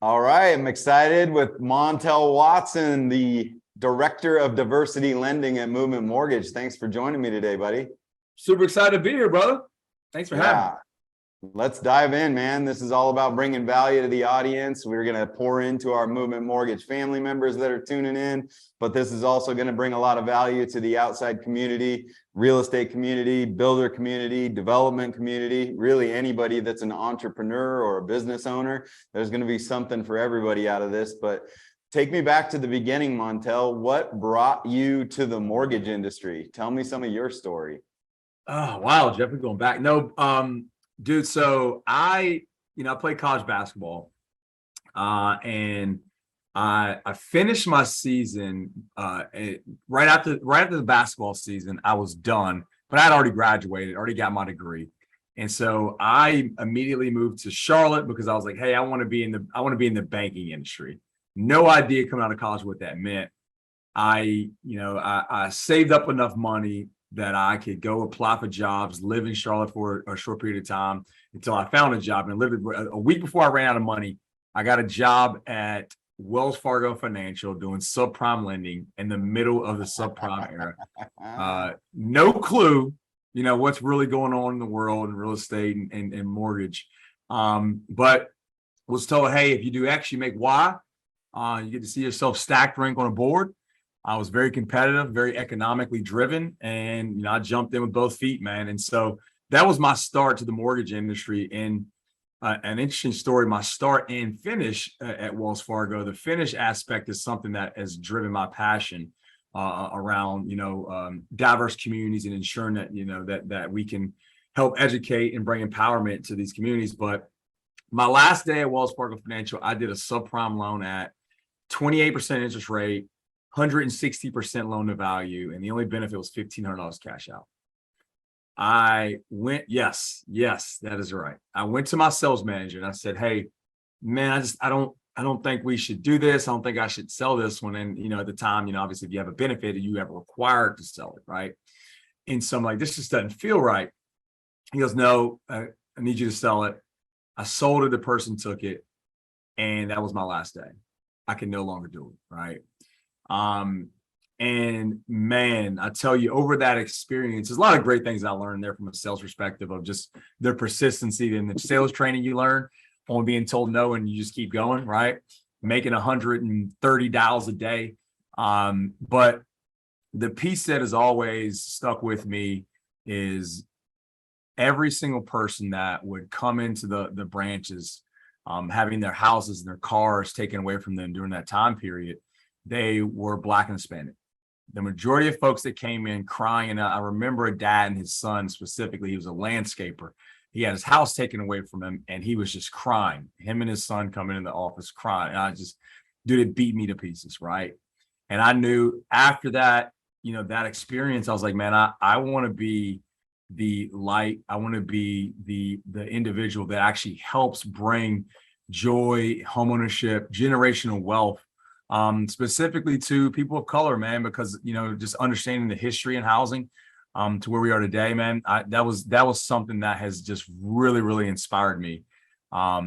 All right, I'm excited with Montell Watson, the Director of Diversity Lending at Movement Mortgage. Thanks for joining me today, buddy. Super excited to be here, brother. Thanks for having me. Let's dive in, man. This is all about bringing value to the audience. We're going to pour into our Movement Mortgage family members that are tuning in, but this is also going to bring a lot of value to the outside community, real estate community, builder community, development community, really anybody that's an entrepreneur or a business owner. There's going to be something for everybody out of this, but take me back to the beginning, Montell. What brought you to the mortgage industry? Tell me some of your story. Oh, wow, Jeff, we're going back. Dude, so I played college basketball, and I finished my season right after the basketball season. I was done, but I'd already graduated, already got my degree, and so I immediately moved to Charlotte because I was like, hey, I want to be in the banking industry. No idea coming out of college what that meant. I saved up enough money that I could go apply for jobs, live in Charlotte for a short period of time until I found a job. And literally a week before I ran out of money, I got a job at Wells Fargo Financial doing subprime lending in the middle of the subprime era. No clue, what's really going on in the world in real estate and mortgage. But was told, hey, if you do X, you make Y. You get to see yourself stacked rank on a board. I was very competitive, very economically driven, and I jumped in with both feet, man. And so that was my start to the mortgage industry. And an interesting story, my start and finish at Wells Fargo. The finish aspect is something that has driven my passion around diverse communities and ensuring that that we can help educate and bring empowerment to these communities. But my last day at Wells Fargo Financial, I did a subprime loan at 28% interest rate, 160% loan to value, and the only benefit was $1,500 cash out. I went, yes, that is right. I went to my sales manager and I said, hey, man, I don't think we should do this. I don't think I should sell this one. And at the time, obviously if you have a benefit, you have required to sell it, right? And so I'm like, this just doesn't feel right. He goes, no, I need you to sell it. I sold it, the person took it, and that was my last day. I can no longer do it, right? And man, I tell you, over that experience, there's a lot of great things I learned there from a sales perspective of just their persistency and the sales training you learn on being told no and you just keep going, right? Making 130 dials a day. But the piece that has always stuck with me is every single person that would come into the branches, having their houses and their cars taken away from them during that time period, they were Black and Hispanic. The majority of folks that came in crying, and I remember a dad and his son specifically, he was a landscaper. He had his house taken away from him and he was just crying. Him and his son coming in the office crying. And dude, it beat me to pieces, right? And I knew after that, that experience, I was like, man, I want to be the light. I want to be the individual that actually helps bring joy, homeownership, generational wealth, specifically to people of color, man, because just understanding the history in housing to where we are today, man, that was something that has just really inspired me. That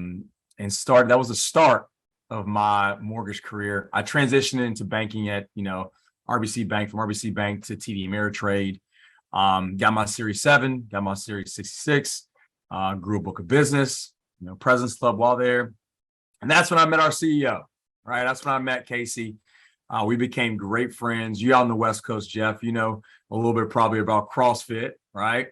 was the start of my mortgage career. I transitioned into banking at RBC Bank, from RBC Bank to TD Ameritrade. Got my Series 7, got my Series 66, grew a book of business, President's Club while there. And that's when I met our CEO. Right. That's when I met Casey. We became great friends. You out on the West Coast, Jeff, a little bit probably about CrossFit, right?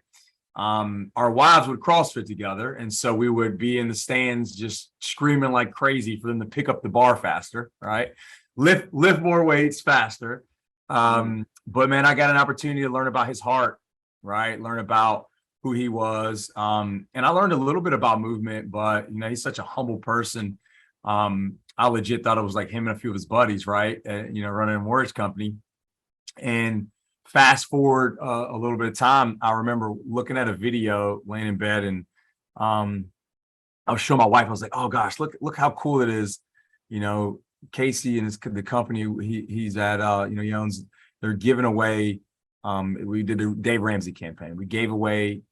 Our wives would CrossFit together. And so we would be in the stands just screaming like crazy for them to pick up the bar faster, right? Lift more weights faster. But man, I got an opportunity to learn about his heart, right? Learn about who he was. And I learned a little bit about movement, but he's such a humble person. I legit thought it was like him and a few of his buddies, right? Running a mortgage company. And fast forward a little bit of time, I remember looking at a video, laying in bed, and I was showing my wife. I was like, "Oh gosh, look how cool it is!" Casey and the company he's at, he owns. They're giving away. We did a Dave Ramsey campaign. We gave away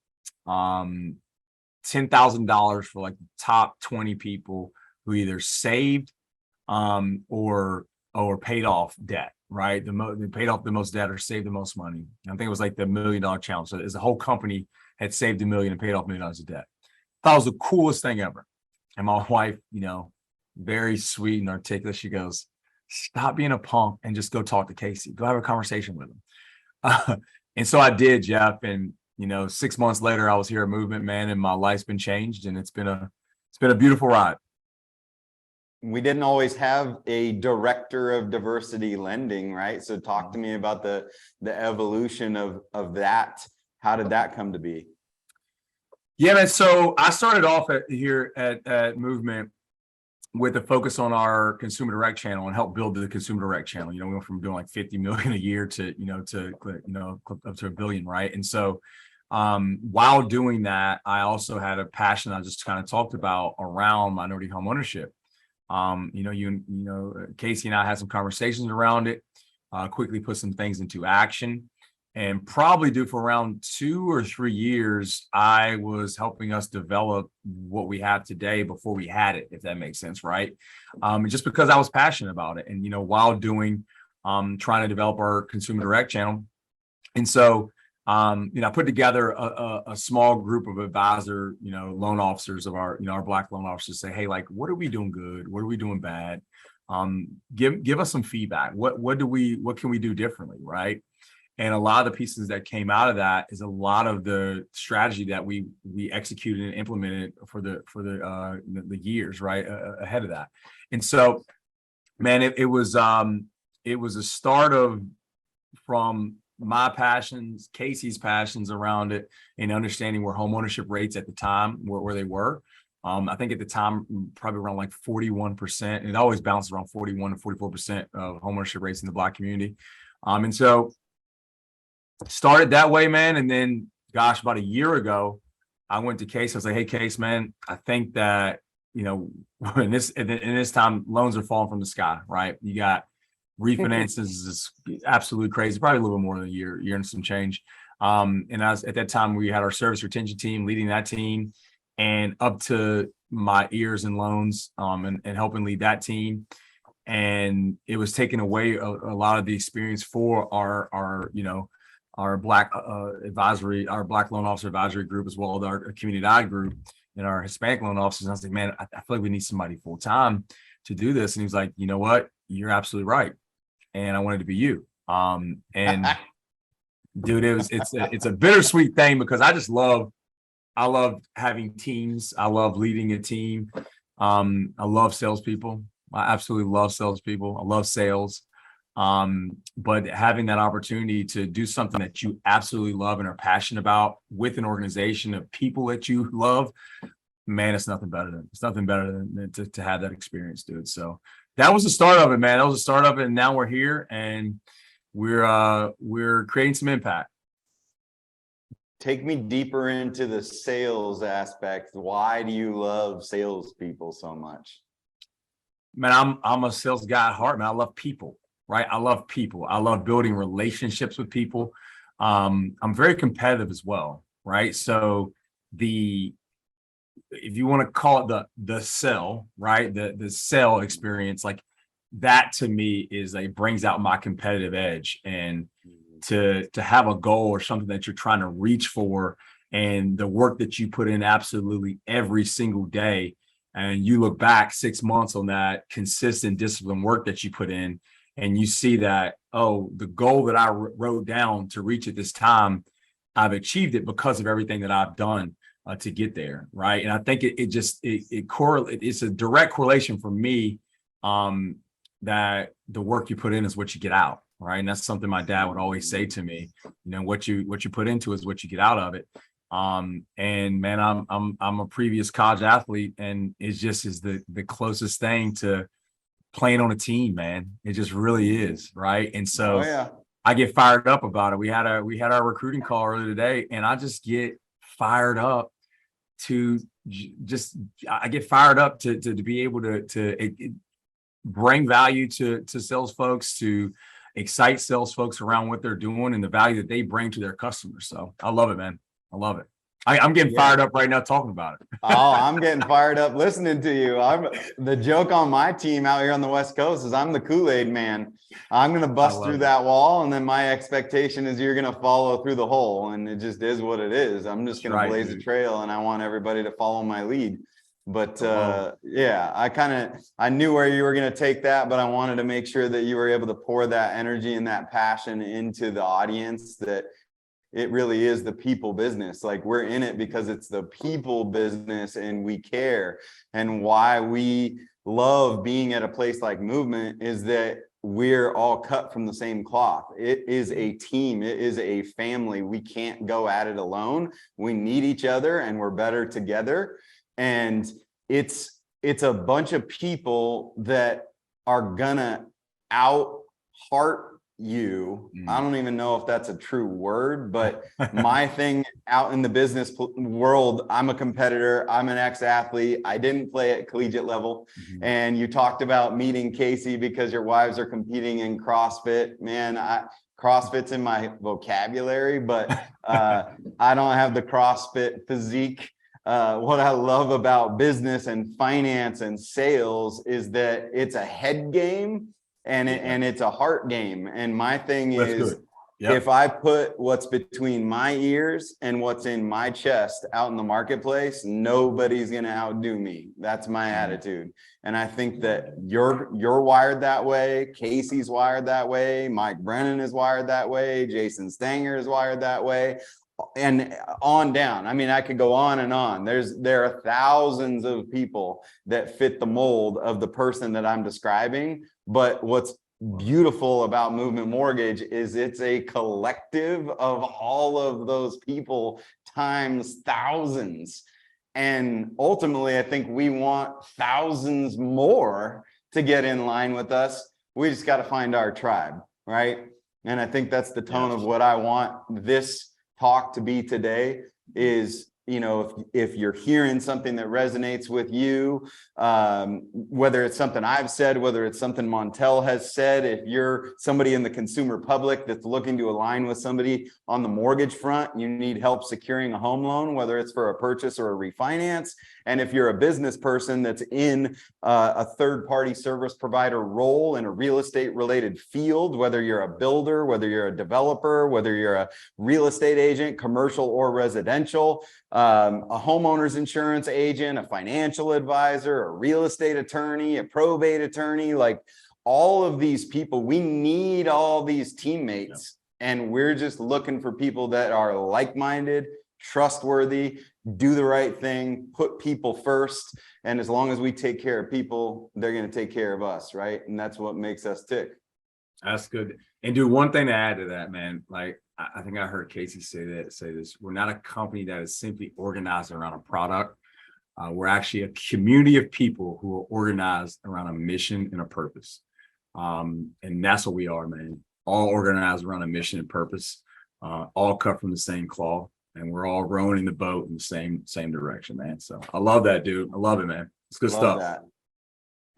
$10,000 for like the top 20 people who either saved or paid off debt, right? They paid off the most debt or saved the most money. I think it was like the $1 million challenge. So as the whole company had saved $1 million and paid off $1 million of debt. Thought it was the coolest thing ever. And my wife, very sweet and articulate, she goes, "Stop being a punk and just go talk to Casey. Go have a conversation with him." And so I did, Jeff. And 6 months later, I was here at Movement, man, and my life's been changed, and it's been a beautiful ride. We didn't always have a director of diversity lending, right? So talk to me about the evolution of that. How did that come to be? Yeah, man. So I started off here at Movement with a focus on our consumer direct channel and help build the consumer direct channel. We went from doing like 50 million a year to up to $1 billion, right? And so while doing that, I also had a passion I just kind of talked about around minority home ownership. Casey and I had some conversations around it, quickly put some things into action, and probably for around 2 or 3 years, I was helping us develop what we have today before we had it, if that makes sense, right? Just because I was passionate about it, and while doing, trying to develop our consumer direct channel, and so I put together a small group of advisor, loan officers of our Black loan officers, say, hey, like, what are we doing good? What are we doing bad? Give us some feedback. What can we do differently, right? And a lot of the pieces that came out of that is a lot of the strategy that we executed and implemented for the years right ahead of that. And so, man, it was a start of from my passions, Casey's passions around it, and understanding where homeownership rates at the time where they were. I think at the time probably around like 41%, and it always bounces around 41 to 44% of homeownership rates in the Black community. And so started that way, man. And then, gosh, about a year ago, I went to Case. I was like, hey, Case, man, I think that, in this time, loans are falling from the sky, right? You got refinances is absolutely crazy, probably a little bit more than a year and some change. And at that time, we had our service retention team leading that team, and up to my ears in loans, and helping lead that team. And it was taking away a lot of the experience for our Black advisory, our Black loan officer advisory group, as well as our community eye group and our Hispanic loan officers. And I was like, man, I feel like we need somebody full time to do this. And he was like, you know what? You're absolutely right. And I wanted to be you. And dude, it's a bittersweet thing, because I love having teams. I love leading a team. I love salespeople. I absolutely love salespeople. I love sales. But having that opportunity to do something that you absolutely love and are passionate about with an organization of people that you love, man, it's nothing better than to have that experience, dude. So that was the start of it, man. That was the start of it. And now we're here, and we're creating some impact. Take me deeper into the sales aspect. Why do you love salespeople so much? Man, I'm a sales guy at heart, man. I love people, right? I love people. I love building relationships with people. I'm very competitive as well, right? So if you want to call it the sell, right? The sell experience, like that to me brings out my competitive edge, and to have a goal or something that you're trying to reach for, and the work that you put in absolutely every single day, and you look back 6 months on that consistent disciplined work that you put in, and you see that, oh, the goal that I wrote down to reach at this time, I've achieved it because of everything that I've done to get there, right? And I think it correlates. It's a direct correlation for me, that the work you put in is what you get out, right? And that's something my dad would always say to me. What you put into is what you get out of it. And man, I'm a previous college athlete, and it just is the closest thing to playing on a team, man. It just really is, right? And so I get fired up about it. We had our recruiting call earlier today, and I just get fired up to be able to bring value to sales folks, to excite sales folks around what they're doing and the value that they bring to their customers. So I love it, man. I love it. I'm getting Yeah. fired up right now talking about it. Oh, I'm getting fired up listening to you. The joke on my team out here on the West Coast is I'm the Kool-Aid man. I'm going to bust through that wall, and then my expectation is you're going to follow through the hole, and it just is what it is. I'm just going to blaze a trail, and I want everybody to follow my lead. But yeah, I knew where you were going to take that, but I wanted to make sure that you were able to pour that energy and that passion into the audience, that it really is the people business. Like, we're in it because it's the people business and we care. And why we love being at a place like Movement is that we're all cut from the same cloth. It is a team. It is a family. We can't go at it alone. We need each other, and we're better together. And it's a bunch of people that are gonna out heart you. I don't even know if that's a true word, but my thing out in the business world, I'm a competitor. I'm an ex-athlete. I didn't play at collegiate level. And you talked about meeting Casey because your wives are competing in CrossFit. Man, CrossFit's in my vocabulary, but I don't have the CrossFit physique. What I love about business and finance and sales is that it's a head game. And it's a heart game. And my thing is, if I put what's between my ears and what's in my chest out in the marketplace, nobody's going to outdo me. That's my attitude. And I think that you're wired that way. Casey's wired that way. Mike Brennan is wired that way. Jason Stanger is wired that way. And on down. I mean, I could go on and on. There are thousands of people that fit the mold of the person that I'm describing. But what's beautiful about Movement Mortgage is it's a collective of all of those people times thousands. And ultimately, I think we want thousands more to get in line with us. We just got to find our tribe, right? And I think that's the tone of what I want this talk to be today is, you know, if you're hearing something that resonates with you, whether it's something I've said, whether it's something Montell has said, if you're somebody in the consumer public that's looking to align with somebody on the mortgage front, you need help securing a home loan, whether it's for a purchase or a refinance. And if you're a business person that's in a third-party service provider role in a real estate related field, whether you're a builder, whether you're a developer, whether you're a real estate agent, commercial or residential, a homeowner's insurance agent, a financial advisor, a real estate attorney, a probate attorney, like all of these people, we need all these teammates. And we're just looking for people that are like-minded, trustworthy, do the right thing, put people first. And as long as we take care of people, they're going to take care of us, right? And that's what makes us tick. That's good. And dude, one thing to add to that, man, like I think I heard Casey say this. We're not a company that is simply organized around a product. We're actually a community of people who are organized around a mission and a purpose. And that's what we are, man. All organized around a mission and purpose, all cut from the same cloth. And we're all rowing in the boat in the same direction, man. So I love that, dude. I love it, man. It's good stuff. That.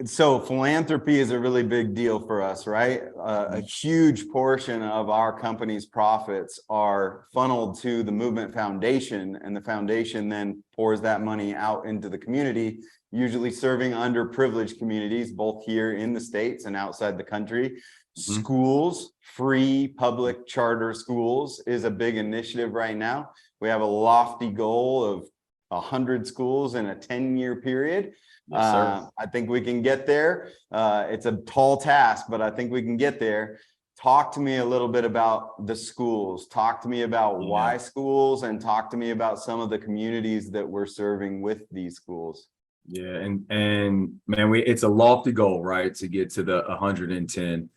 So philanthropy is a really big deal for us, right? A huge portion of our company's profits are funneled to the Movement Foundation, and the foundation then pours that money out into the community, usually serving underprivileged communities, both here in the States and outside the country. Schools, free public charter schools is a big initiative right now. We have a lofty goal of 100 schools in a 10-year period. Yes, sir. I think we can get there. It's a tall task, but I think we can get there. Talk to me a little bit about the schools. Talk to me about why schools, and talk to me about some of the communities that we're serving with these schools. Yeah, and man, it's a lofty goal, right? To get to the 110.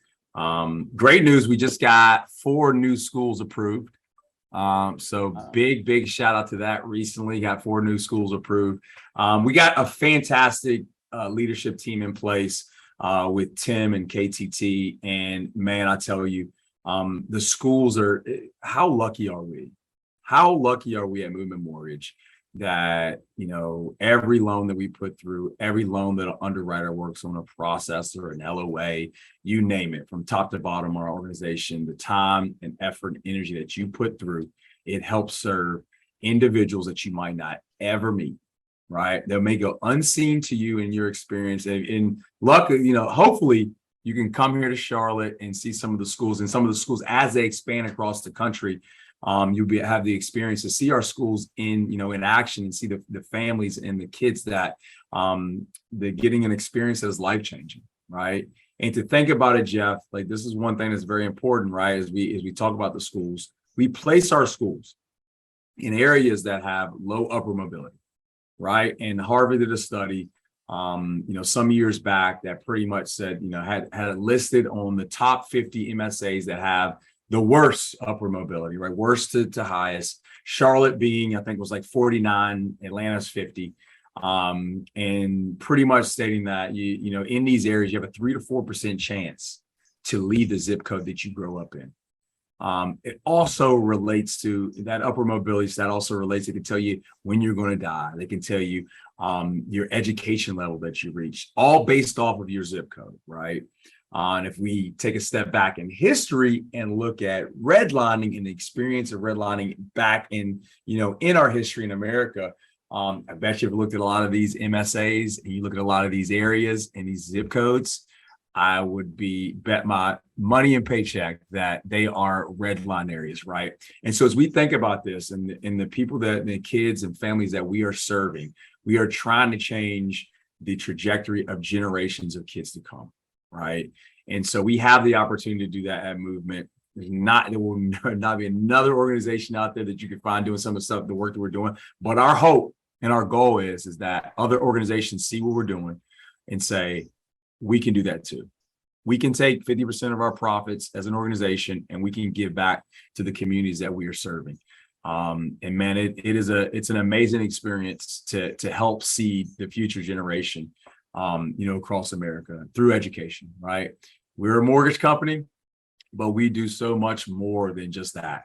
Great news. We just got 4 new schools approved. So big shout out to that. Recently got 4 new schools approved. We got a fantastic leadership team in place with Tim and KTT. And man, I tell you, the schools are, how lucky are we? How lucky are we at Movement Mortgage that, you know, every loan that we put through, every loan that an underwriter works on, a processor, an LOA, you name it, from top to bottom, our organization, the time and effort and energy that you put through, it helps serve individuals that you might not ever meet, right? They may go unseen to you in your experience. And luck, hopefully you can come here to Charlotte and see some of the schools, and some of the schools as they expand across the country. Have the experience to see our schools in action, and see the families and the kids that they're getting an experience that is life-changing, right? And to think about it, Jeff, like, this is one thing that's very important, right? As we talk about the schools, we place our schools in areas that have low upper mobility, right? And Harvard did a study, some years back that pretty much said, had listed on the top 50 MSAs that have the worst upper mobility, right? Worst to highest. Charlotte being, I think, was like 49, Atlanta's 50. And pretty much stating that in these areas, you have a 3 to 4% chance to leave the zip code that you grow up in. It also relates to that upper mobility. That also relates. It can tell you when you're going to die. They can tell you your education level that you reach, all based off of your zip code, right? And if we take a step back in history and look at redlining and the experience of redlining back in our history in America, I bet you've looked at a lot of these MSAs and you look at a lot of these areas and these zip codes. I would bet my money and paycheck that they are red line areas, right? And so as we think about this and the people the kids and families that we are serving, we are trying to change the trajectory of generations of kids to come, right? And so we have the opportunity to do that at Movement. There will not be another organization out there that you can find doing some of the work that we're doing. But our hope and our goal is that other organizations see what we're doing and say, we can do that too. We can take 50% of our profits as an organization and we can give back to the communities that we are serving. And man, it's an amazing experience to help seed the future generation, across America through education, right? We're a mortgage company, but we do so much more than just that.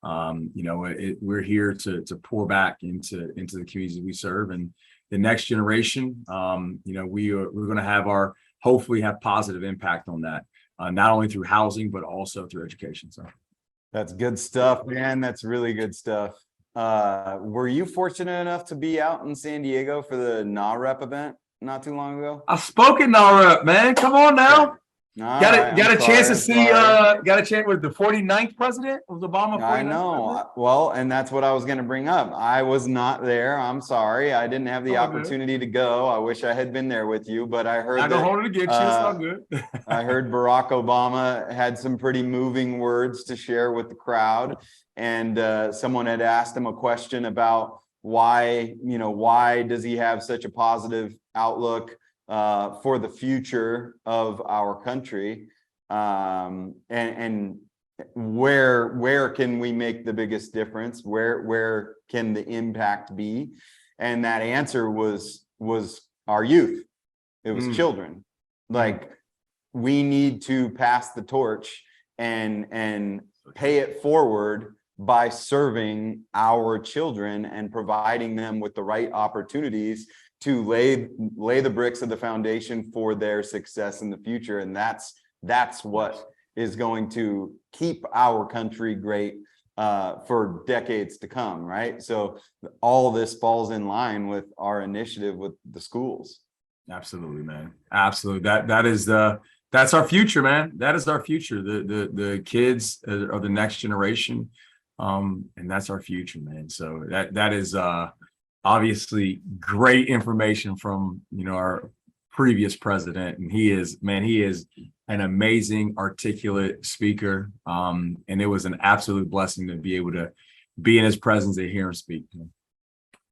We're here to pour back into the communities that we serve, and the next generation. We're going to hopefully have positive impact on that, not only through housing but also through education. So that's good stuff, man. That's really good stuff. Were you fortunate enough to be out in San Diego for the NAREP event not too long ago? I spoke at NAREP, man. Come on now. Got a chance to see got a chance with the 49th president. Was Obama 49th I know president? Well, and that's what I was going to bring up. I was not there. I'm sorry, I didn't have the opportunity to go. I wish I had been there with you, but I heard that hold it against you. It's all good. I heard Barack Obama had some pretty moving words to share with the crowd, and someone had asked him a question about why does he have such a positive outlook for the future of our country, and where can we make the biggest difference? Where can the impact be? And that answer was our youth. It was children. Like, we need to pass the torch and pay it forward by serving our children and providing them with the right opportunities to lay the bricks of the foundation for their success in the future. And that's what is going to keep our country great for decades to come, right? So all this falls in line with our initiative with the schools. Absolutely, man. Absolutely. That's our future, man. That is our future. The kids are the next generation. And that's our future, man. So that is obviously great information from our previous president, and he is an amazing, articulate speaker, and it was an absolute blessing to be able to be in his presence and hear him speak.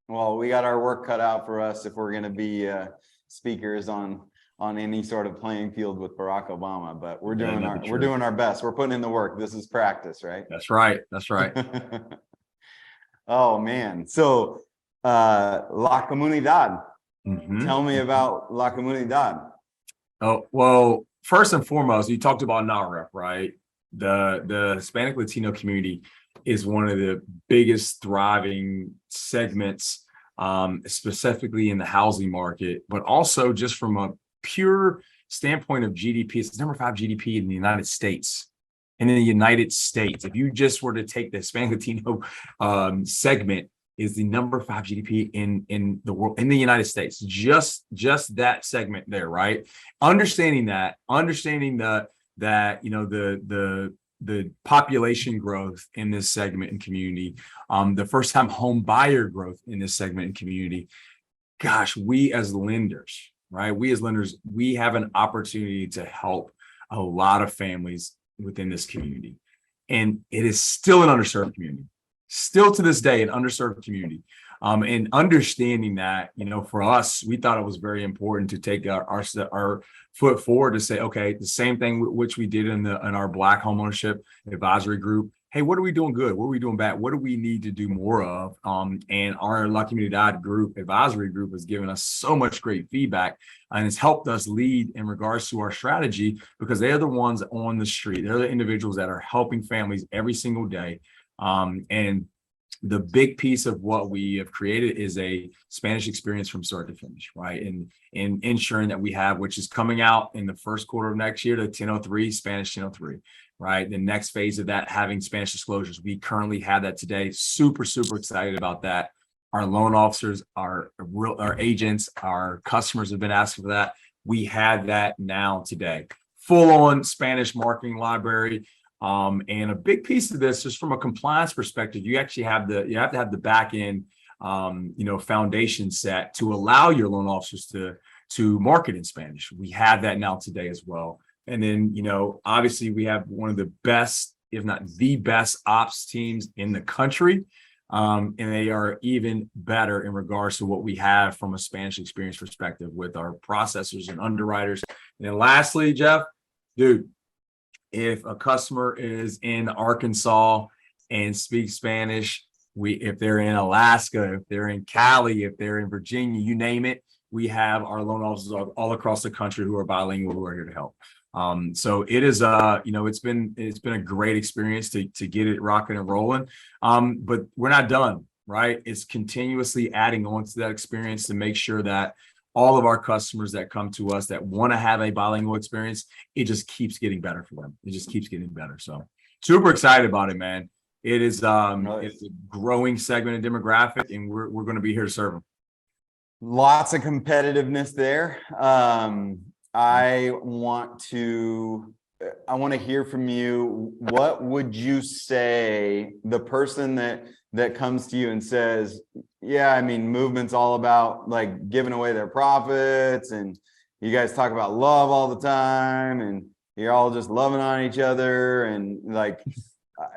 Well, we got our work cut out for us if we're going to be speakers on any sort of playing field with Barack Obama, but we're doing our best. We're putting in the work. This is practice, right? That's right. Oh man, so La Comunidad. Tell me about La Comunidad. Oh, well, first and foremost, you talked about NAREP, right? The Hispanic Latino community is one of the biggest thriving segments, specifically in the housing market, but also just from a pure standpoint of GDP. It's number 5 GDP in the United States, And in the United States, if you just were to take the Hispanic Latino segment, is the number 5 GDP in the world, in the United States, just that segment there, right? Understanding that you know the population growth in this segment and community, the first time home buyer growth in this segment and community. Gosh, we as lenders, right? We have an opportunity to help a lot of families within this community. And it is still an underserved community, still to this day, an underserved community. And understanding that, you know, for us, we thought it was very important to take our foot forward to say, okay, the same thing which we did in our Black homeownership advisory group. Hey, what are we doing good? What are we doing bad? What do we need to do more of? And our Lucky Me to Die group, advisory group, has given us so much great feedback and has helped us lead in regards to our strategy, because they are the ones on the street. They're the individuals that are helping families every single day. And the big piece of what we have created is a Spanish experience from start to finish, right? And ensuring that we have, which is coming out in the first quarter of next year, to 1003, Spanish 1003. Right. The next phase of that, having Spanish disclosures. We currently have that today. Super, super excited about that. Our loan officers, our agents, our customers have been asking for that. We have that now today. Full on Spanish marketing library. And a big piece of this, just from a compliance perspective, you actually have you have to have the back end, you know, foundation set to allow your loan officers to market in Spanish. We have that now today as well. And then, you know, obviously we have one of the best, if not the best, ops teams in the country. And they are even better in regards to what we have from a Spanish experience perspective with our processors and underwriters. And then lastly, Jeff, dude, if a customer is in Arkansas and speaks Spanish, if they're in Alaska, if they're in Cali, if they're in Virginia, you name it, we have our loan officers all across the country who are bilingual, who are here to help. So it is, you know, it's been a great experience to get it rocking and rolling. But we're not done, right? It's continuously adding on to that experience to make sure that all of our customers that come to us that want to have a bilingual experience, it just keeps getting better for them. It just keeps getting better. So super excited about it, man. It is, it's a growing segment and demographic, and we're going to be here to serve them. Lots of competitiveness there. I want to hear from you. What would you say the person that comes to you and says, yeah, I mean, movement's all about like giving away their profits, and you guys talk about love all the time, and you're all just loving on each other, and like,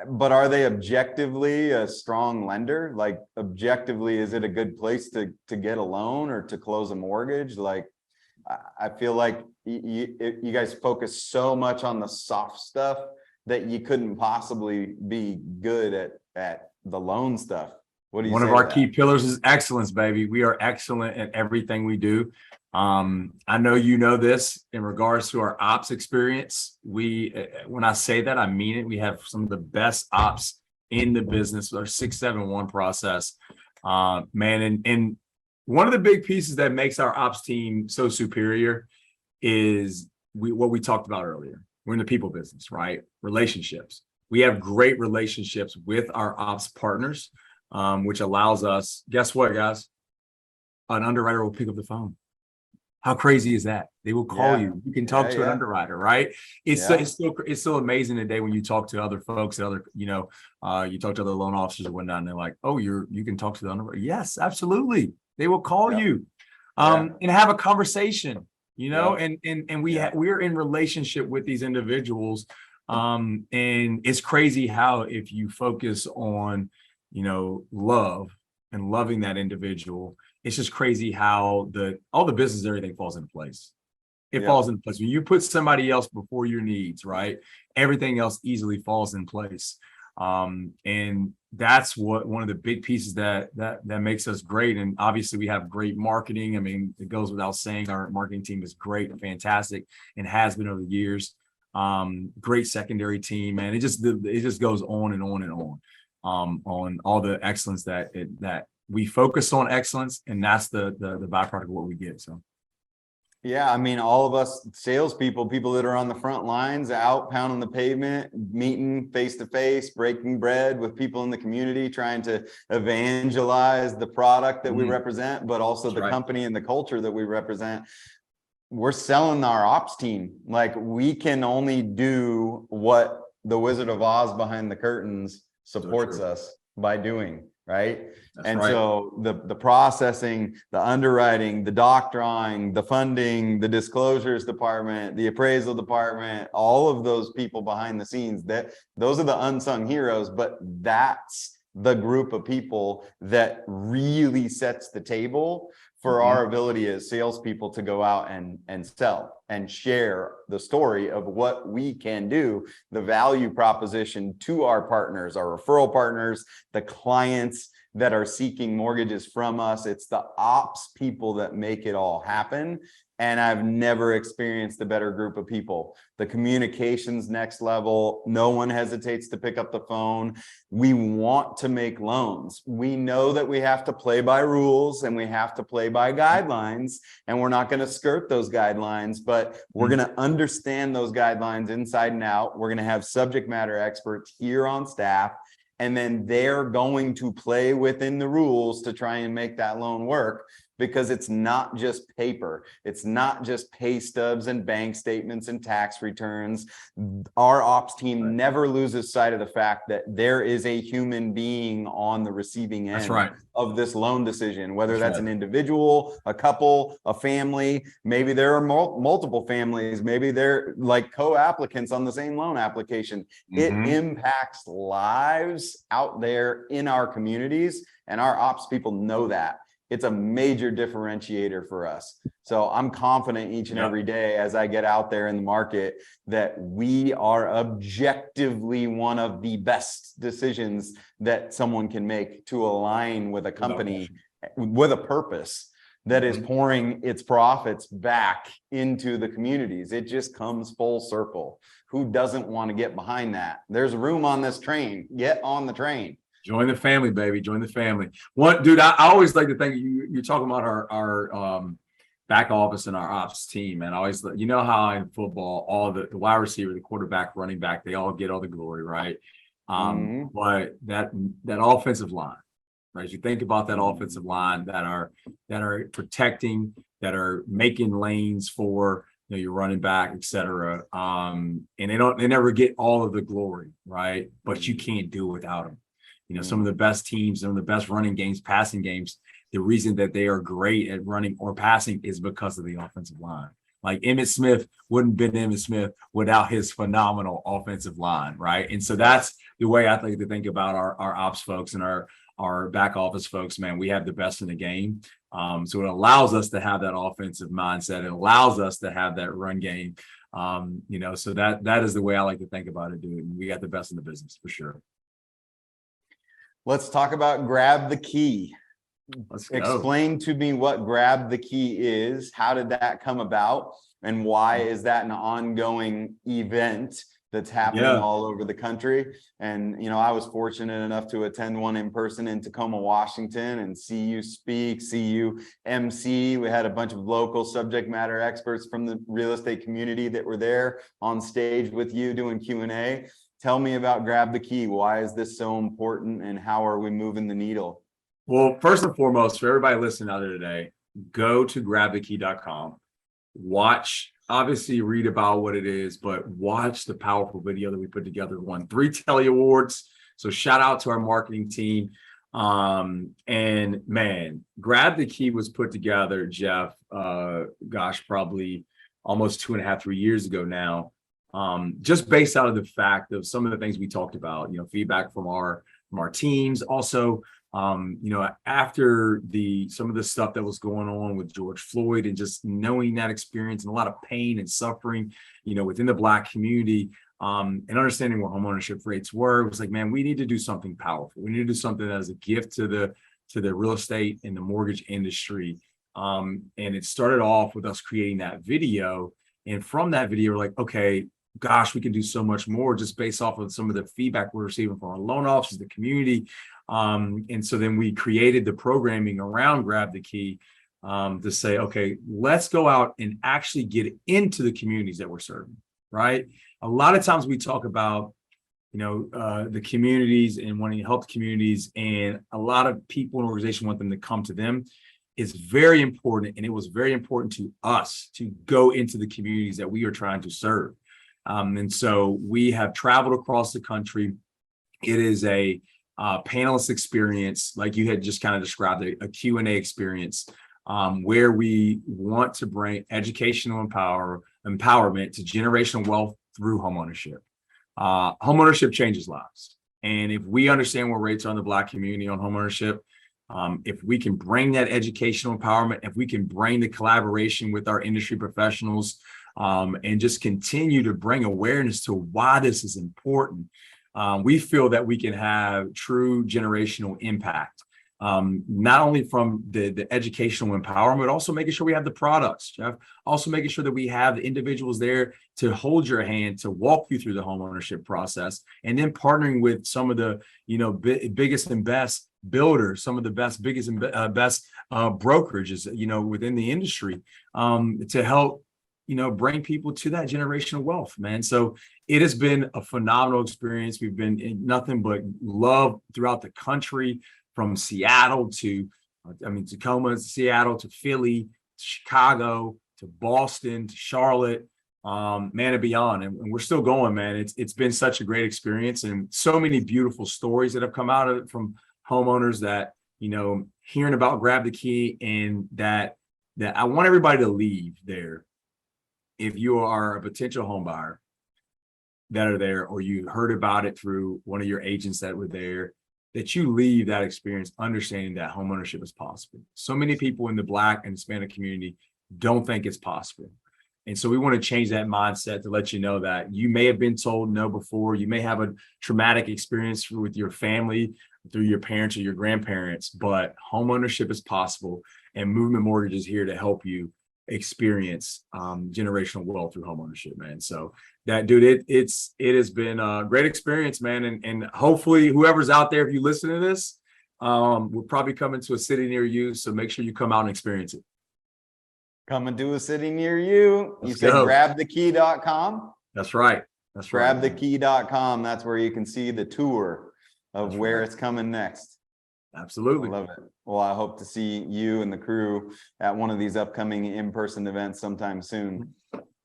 but are they objectively a strong lender? Like, objectively, is it a good place to get a loan or to close a mortgage? Like, I feel like you guys focus so much on the soft stuff that you couldn't possibly be good at the loan stuff. What do you say? One of our key pillars is excellence, baby. We are excellent at everything we do. I know you know this in regards to our ops experience. When I say that, I mean it. We have some of the best ops in the business with our 671 process, man. And one of the big pieces that makes our ops team so superior is what we talked about earlier. We're in the people business, right? Relationships. We have great relationships with our ops partners, which allows us, guess what, guys? An underwriter will pick up the phone. How crazy is that? They will call you. You can talk to an underwriter, right? It's still amazing today when you talk to other folks, you talk to other loan officers or whatnot, and they're like, oh, you can talk to the underwriter. Yes, absolutely. They will call you and have a conversation, you know, and we're in relationship with these individuals. And it's crazy how, if you focus on, you know, love and loving that individual, it's just crazy how all the business, everything falls into place. It falls into place. When you put somebody else before your needs, right? Everything else easily falls in place. And that's one of the big pieces that makes us great. And obviously we have great marketing. I mean, it goes without saying, our marketing team is great and fantastic and has been over the years. Great secondary team, man. It just goes on and on and on all the excellence that we focus on excellence, and that's the byproduct of what we get. So Yeah, I mean, all of us salespeople, people that are on the front lines, out pounding the pavement, meeting face to face, breaking bread with people in the community, trying to evangelize the product that we represent, but also the company and the culture that we represent. We're selling our ops team. Like, we can only do what the Wizard of Oz behind the curtains supports us by doing, right? So the processing, the underwriting, the doc drawing, the funding, the disclosures department, the appraisal department, all of those people behind the scenes, those are the unsung heroes, but that's the group of people that really sets the table for our ability as salespeople to go out and sell and share the story of what we can do, the value proposition to our partners, our referral partners, the clients that are seeking mortgages from us. It's the ops people that make it all happen. And I've never experienced a better group of people. The communications next level. No one hesitates to pick up the phone. We want to make loans. We know that we have to play by rules and we have to play by guidelines, and we're not going to skirt those guidelines, but we're going to understand those guidelines inside and out. We're going to have subject matter experts here on staff, and then they're going to play within the rules to try and make that loan work. Because it's not just paper. It's not just pay stubs and bank statements and tax returns. Our ops team never loses sight of the fact that there is a human being on the receiving end of this loan decision, whether that's an individual, a couple, a family. Maybe there are multiple families. Maybe they're like co-applicants on the same loan application. It impacts lives out there in our communities, and our ops people know that. It's a major differentiator for us. So I'm confident each and every day as I get out there in the market that we are objectively one of the best decisions that someone can make to align with a company with a purpose that is pouring its profits back into the communities. It just comes full circle. Who doesn't want to get behind that? There's room on this train. Get on the train. Join the family, baby. Join the family. One, dude, I always like to think you're talking about our back office and our ops team. And I always, you know how in football, all the wide receiver, the quarterback, running back, they all get all the glory, right? But that offensive line, right? As you think about that offensive line that are protecting, that are making lanes for your running back, et cetera. And they never get all of the glory, right? But you can't do it without them. Some of the best teams, some of the best running games, passing games, the reason that they are great at running or passing is because of the offensive line. Like Emmitt Smith wouldn't have been Emmitt Smith without his phenomenal offensive line, right? And so that's the way I like to think about our ops folks and our back office folks, man. We have the best in the game. So it allows us to have that offensive mindset. It allows us to have that run game. So that is the way I like to think about it, dude. We got the best in the business for sure. Let's talk about Grab the Key. Let's go. Explain to me what Grab the Key is. How did that come about? And why is that an ongoing event that's happening all over the country? And, I was fortunate enough to attend one in person in Tacoma, Washington, and see you speak, see you MC. We had a bunch of local subject matter experts from the real estate community that were there on stage with you doing Q&A. Tell me about Grab the Key. Why is this so important, and how are we moving the needle? Well, first and foremost, for everybody listening out there today, go to grabthekey.com. Watch, obviously read about what it is, but watch the powerful video that we put together. Won 3 Telly Awards. So shout out to our marketing team. And man, Grab the Key was put together, Jeff, probably almost 2.5, 3 years ago now. Just based out of the fact of some of the things we talked about, feedback from our teams. Also, after some of the stuff that was going on with George Floyd, and just knowing that experience and a lot of pain and suffering, within the Black community, and understanding what homeownership rates were, it was like, man, we need to do something powerful. We need to do something as a gift to the real estate and the mortgage industry. And it started off with us creating that video. And from that video, we're like, okay, gosh, we can do so much more just based off of some of the feedback we're receiving from our loan officers, the community. And so then we created the programming around Grab the Key, to say, okay, let's go out and actually get into the communities that we're serving, right? A lot of times we talk about, the communities and wanting to help the communities, and a lot of people and organizations want them to come to them. It's very important, and it was very important to us to go into the communities that we are trying to serve. And so we have traveled across the country. It is a panelist experience, like you had just kind of described, a Q&A experience, where we want to bring educational empowerment to generational wealth through homeownership. Homeownership changes lives. And if we understand what rates are in the Black community on homeownership, if we can bring that educational empowerment, if we can bring the collaboration with our industry professionals, and just continue to bring awareness to why this is important, we feel that we can have true generational impact. Not only from the educational empowerment, but also making sure we have the products, Jeff, also making sure that we have the individuals there to hold your hand, to walk you through the homeownership process, and then partnering with some of the, biggest and best builders, some of the biggest and best brokerages, within the industry, to help, bring people to that generational wealth, man. So it has been a phenomenal experience. We've been in nothing but love throughout the country, from Seattle to, Tacoma, Seattle to Philly, to Chicago, to Boston, to Charlotte, and beyond. And we're still going, man. It's been such a great experience, and so many beautiful stories that have come out of it from homeowners that, hearing about Grab the Key, and that I want everybody to leave there. If you are a potential home buyer that are there, or you heard about it through one of your agents that were there, that you leave that experience understanding that homeownership is possible. So many people in the Black and Hispanic community don't think it's possible. And so we want to change that mindset to let you know that you may have been told no before. You may have a traumatic experience with your family, through your parents or your grandparents, but homeownership is possible, and Movement Mortgage is here to help you experience generational wealth through homeownership, man. So that, dude, it has been a great experience, man. And hopefully whoever's out there, if you listen to this, we'll probably come into a city near you. So make sure you come out and experience it. Come and do a city near you. You said go. grabthekey.com. That's right. That's right. Grabthekey.com. That's where you can see the tour of where it's coming next. Absolutely. I love it. Well, I hope to see you and the crew at one of these upcoming in-person events sometime soon.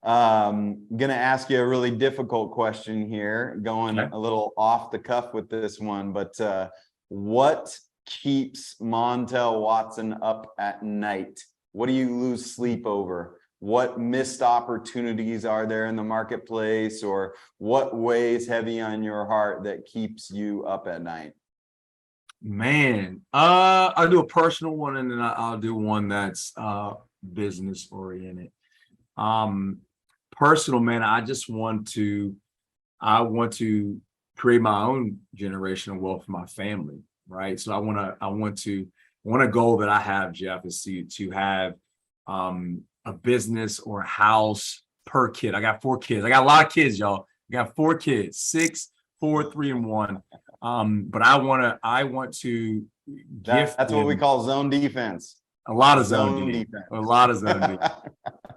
Gonna ask you a really difficult question here, going a little off the cuff with this one, but what keeps Montell Watson up at night? What do you lose sleep over? What missed opportunities are there in the marketplace, or what weighs heavy on your heart that keeps you up at night? Man, I'll do a personal one, and then I'll do one that's business oriented. Personal, man, I want to create my own generational wealth for my family, right? So one goal that I have, Jeff, is to have a business or a house per kid. I got 4 kids. I got a lot of kids, y'all. I got 4 kids, 6, 4, 3, and 1. But I want to gift that's what we call zone defense. A lot of zone defense. A lot of zone defense.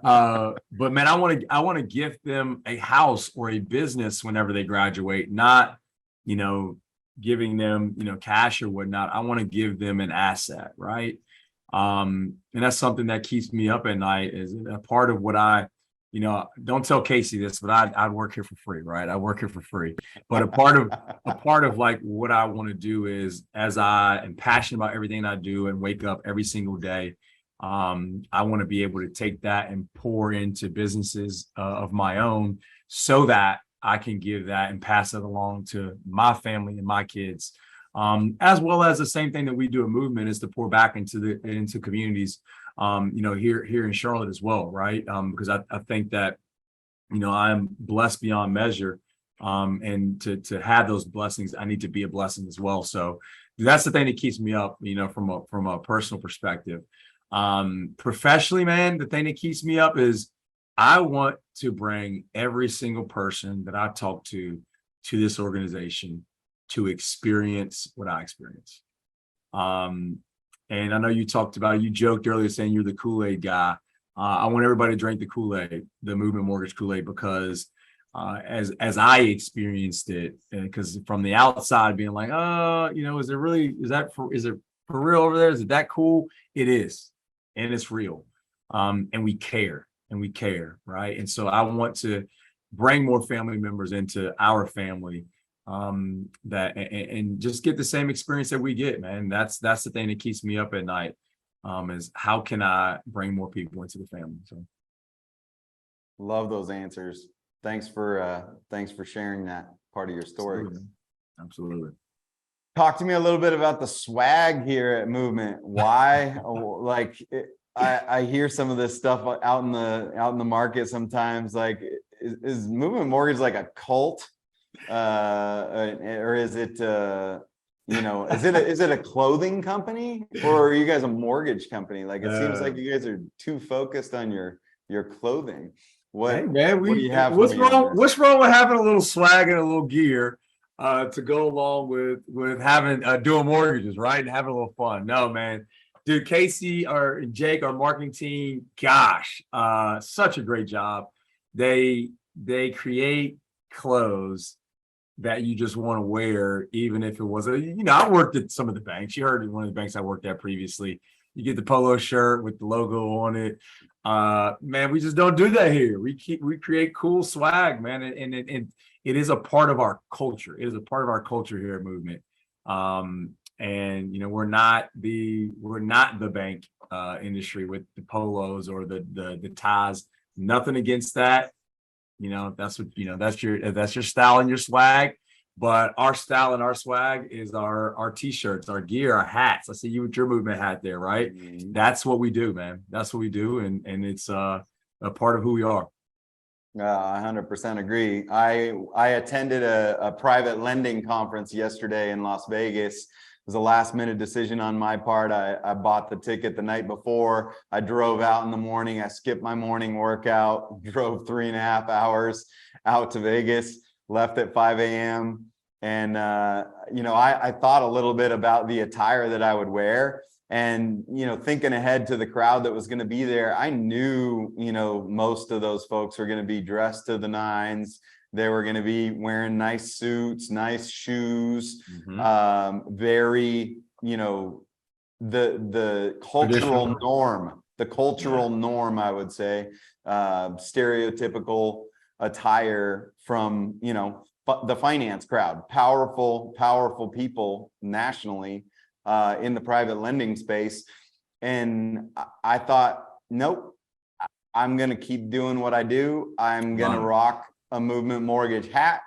But man, I want to gift them a house or a business whenever they graduate, not, giving them, cash or whatnot. I want to give them an asset, right? And that's something that keeps me up at night, is a part of what don't tell Casey this, but I'd work here for free, right? I work here for free. But a part of like what I want to do is, as I am passionate about everything I do and wake up every single day, I want to be able to take that and pour into businesses of my own, so that I can give that and pass it along to my family and my kids. As well as the same thing that we do at Movement is to pour back into communities, here in Charlotte as well, right? Because I think that, I'm blessed beyond measure, and to have those blessings, I need to be a blessing as well. So that's the thing that keeps me up, from a personal perspective. Professionally, man, the thing that keeps me up is I want to bring every single person that I talk to this organization to experience what I experience. And I know you talked about, you joked earlier saying you're the Kool-Aid guy. I want everybody to drink the Kool-Aid, the Movement Mortgage Kool-Aid, because as I experienced it, because from the outside being like, is it for real over there? Is it that cool? It is, and it's real. And we care, right? And so I want to bring more family members into our family, and just get the same experience that we get, man. That's the thing that keeps me up at night, is how can I bring more people into the family? So love those answers. Thanks for sharing that part of your story. Absolutely. Talk to me a little bit about the swag here at Movement. Why? I hear some of this stuff out in the market sometimes. Like, is Movement Mortgage like a cult, or is it is it a clothing company, or are you guys a mortgage company? Like, it seems like you guys are too focused on your clothing. What do you have? What's wrong with having a little swag and a little gear to go along with having doing mortgages, right? And having a little fun. No, man. Dude, Casey or Jake, our marketing team, gosh, such a great job. They create clothes that you just want to wear, even if it was I worked at some of the banks. You heard at one of the banks I worked at previously. You get the polo shirt with the logo on it. Man, we just don't do that here. We create cool swag, man, and it is a part of our culture. It is a part of our culture here at Movement. And we're not the bank industry with the polos or the ties. Nothing against that. That's what that's your style and your swag. But our style and our swag is our t-shirts, our gear, our hats. I see you with your Movement hat there, right? Mm-hmm. That's what we do, man. That's what we do, and it's a part of who we are. I 100% agree. I attended a private lending conference yesterday in Las Vegas. It was a last minute decision on my part. I bought the ticket the night before. I drove out in the morning. I skipped my morning workout, drove 3.5 hours out to Vegas, left at 5 a.m. And, I thought a little bit about the attire that I would wear. And, thinking ahead to the crowd that was going to be there, I knew, most of those folks were going to be dressed to the nines. They were going to be wearing nice suits, nice shoes, very, the cultural norm, I would say, stereotypical attire from, the finance crowd, powerful people nationally in the private lending space. And I thought, nope, I'm going to keep doing what I do. I'm going to rock a Movement Mortgage hat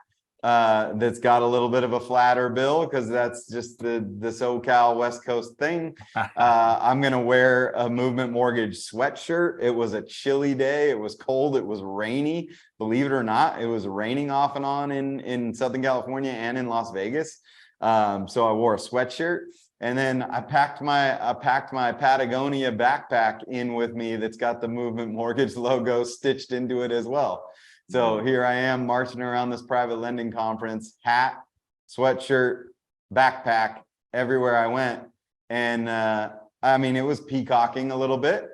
that's got a little bit of a flatter bill, because that's just the SoCal West Coast thing. I'm going to wear a Movement Mortgage sweatshirt. It was a chilly day. It was cold. It was rainy. Believe it or not, it was raining off and on in Southern California and in Las Vegas. So I wore a sweatshirt. And then I packed my Patagonia backpack in with me that's got the Movement Mortgage logo stitched into it as well. So here I am marching around this private lending conference, hat, sweatshirt, backpack, everywhere I went. And it was peacocking a little bit,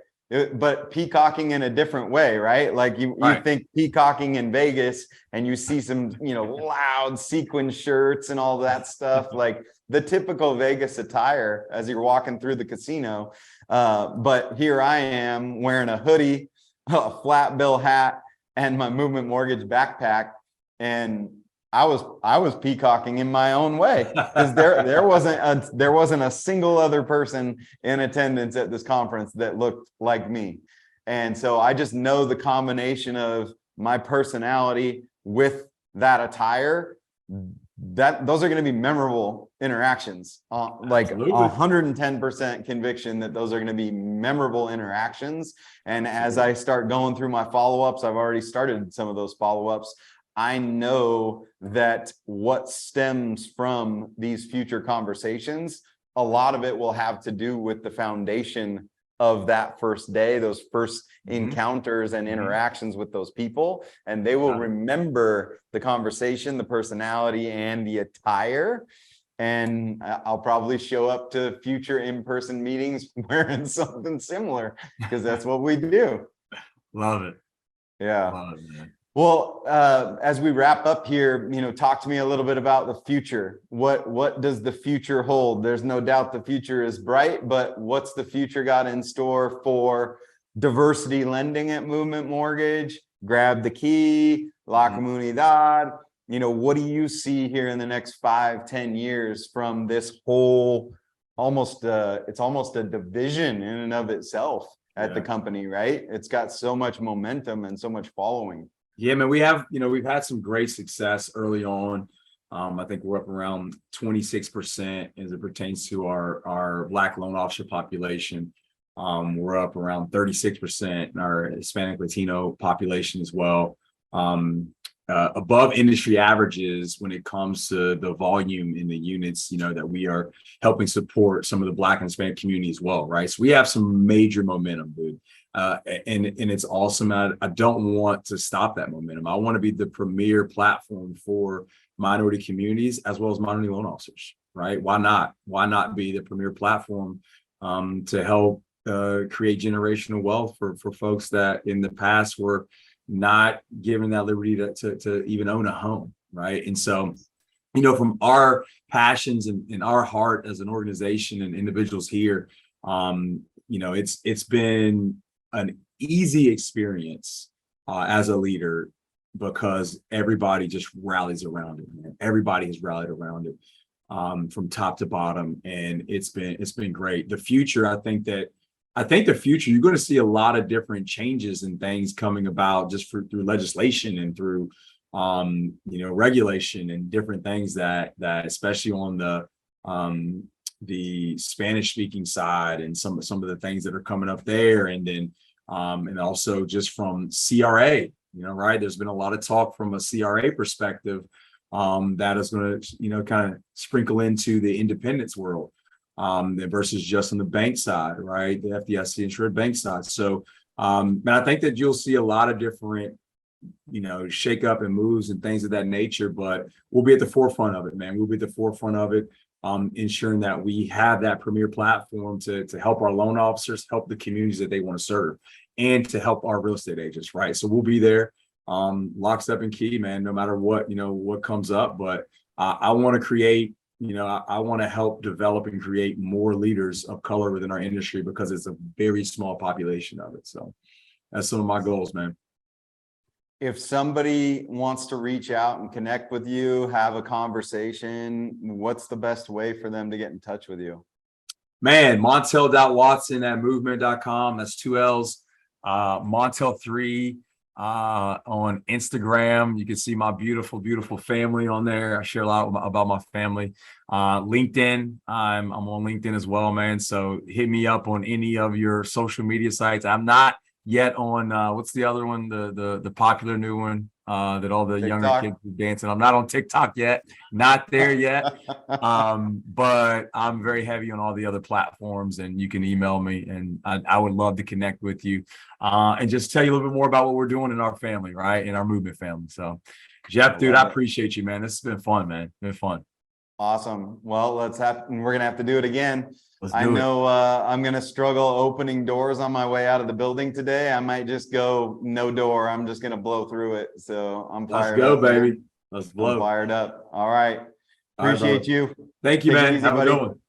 but peacocking in a different way, right? Like you think peacocking in Vegas and you see some, loud sequin shirts and all that stuff, like the typical Vegas attire as you're walking through the casino. But here I am wearing a hoodie, a flat bill hat, and my Movement Mortgage backpack, and I was peacocking in my own way, because there wasn't a single other person in attendance at this conference that looked like me. And so I just know the combination of my personality with that attire, that those are going to be memorable interactions. Like 110% conviction that those are going to be memorable interactions. And as I start going through my follow-ups, I've already started some of those follow-ups. I know that what stems from these future conversations, a lot of it will have to do with the foundation of that first day, those first encounters and interactions with those people. And they will remember the conversation, the personality, and the attire. and I'll probably show up to future in-person meetings wearing something similar because that's what we do. Love it. Yeah. Love it, man. Well, as we wrap up here, talk to me a little bit about the future. What does the future hold? There's no doubt the future is bright, but what's the future got in store for diversity lending at Movement Mortgage? Grab the key, la comunidad. What do you see here in the next 5-10 years from this whole it's almost a division in and of itself at the company, right? It's got so much momentum and so much following. Yeah, man, we've had some great success early on. I think we're up around 26% as it pertains to our Black loan officer population. We're up around 36% in our Hispanic Latino population as well. Above industry averages when it comes to the volume in the units, that we are helping support some of the Black and Hispanic community as well, right? So we have some major momentum, dude. And it's awesome. I don't want to stop that momentum. I want to be the premier platform for minority communities as well as minority loan officers, right? Why not? Why not be the premier platform to help create generational wealth for folks that in the past were not given that liberty to even own a home, right? And so, from our passions and our heart as an organization and individuals here, it's been an easy experience as a leader because everybody just rallies around it, man. Everybody has rallied around it from top to bottom, and it's been great. The future, I think the future, you're going to see a lot of different changes and things coming about just through legislation and through regulation and different things that especially on the Spanish speaking side and some of the things that are coming up there, and then and also just from CRA, right? There's been a lot of talk from a CRA perspective that is going to, kind of sprinkle into the independence world versus just on the bank side, right? The FDIC insured bank side. So, and I think that you'll see a lot of different, shake up and moves and things of that nature, but we'll be at the forefront of it, man. We'll be at the forefront of it. Ensuring that we have that premier platform to help our loan officers, help the communities that they want to serve, and to help our real estate agents, right? So we'll be there, lock, step, and key, man, no matter what, what comes up. But I want to create, I want to help develop and create more leaders of color within our industry because it's a very small population of it. So that's some of my goals, man. If somebody wants to reach out and connect with you, have a conversation, what's the best way for them to get in touch with you? Man, Montell.Watson at movement.com. That's 2 L's. Montell3 on Instagram. You can see my beautiful, beautiful family on there. I share a lot about my family. LinkedIn. I'm on LinkedIn as well, man. So hit me up on any of your social media sites. I'm not yet on what's the other one, the popular new one that all the TikTok. Younger kids are dancing. I'm not on TikTok yet, not there yet. But I'm very heavy on all the other platforms, and you can email me, and I would love to connect with you and just tell you a little bit more about what we're doing in our family, right? In our movement family. So Jeff, dude, I appreciate you, man. This has been fun, man. It's been fun. Awesome. Well, we're gonna have to do it again. I know I'm gonna struggle opening doors on my way out of the building today. I might just go no door. I'm just gonna blow through it. So I'm fired up. Let's go, baby. Let's blow. I'm fired up. All right. Appreciate you. Thank you, man. Easy, Have a good one.